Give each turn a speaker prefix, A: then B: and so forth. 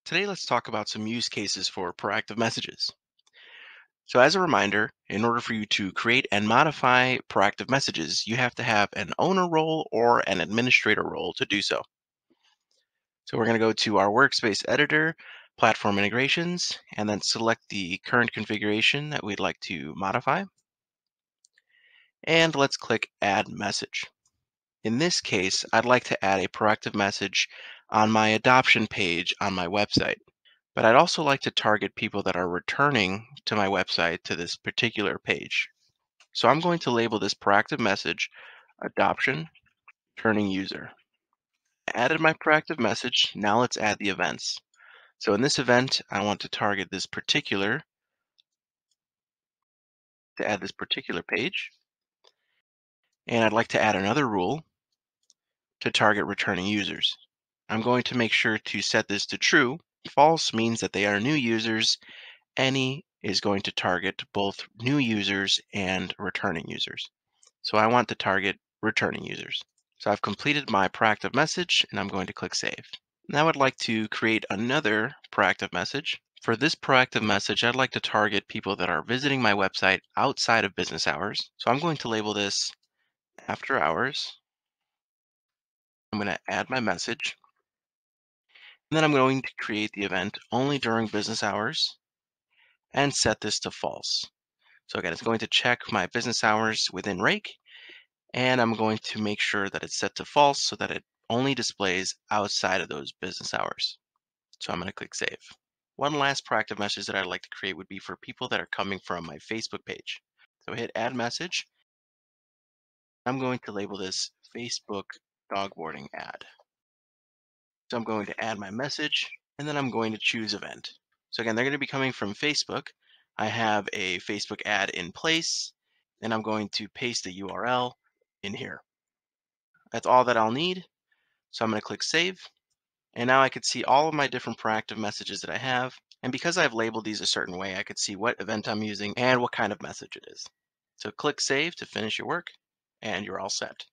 A: Today, let's talk about some use cases for proactive messages. So, as a reminder, in order for you to create and modify proactive messages, you have to have an owner role or an administrator role to do so. So, we're going to go to our workspace editor, platform integrations, and then select the current configuration that we'd like to modify. And let's click Add Message. In this case, I'd like to add a proactive message on my adoption page on my website. But I'd also like to target people that are returning to my website to this particular page. So I'm going to label this proactive message adoption returning user. Added my proactive message. Now let's add the events. So in this event, I want to target add this particular page. And I'd like to add another rule to target returning users. I'm going to make sure to set this to true. False means that they are new users. Any is going to target both new users and returning users. So I want to target returning users. So I've completed my proactive message and I'm going to click Save. Now I'd like to create another proactive message. For this proactive message, I'd like to target people that are visiting my website outside of business hours. So I'm going to label this after hours. I'm going to add my message. And then I'm going to create the event only during business hours and set this to false. So again, it's going to check my business hours within Rake, and I'm going to make sure that it's set to false so that it only displays outside of those business hours. So I'm going to click Save. One last proactive message that I'd like to create would be for people that are coming from my Facebook page. So hit Add Message. I'm going to label this Facebook Dogboarding Ad. So I'm going to add my message, and then I'm going to choose Event. So again, they're going to be coming from Facebook. I have a Facebook ad in place, and I'm going to paste the URL in here. That's all that I'll need. So I'm going to click Save. And now I could see all of my different proactive messages that I have. And because I've labeled these a certain way, I could see what event I'm using and what kind of message it is. So click Save to finish your work, and you're all set.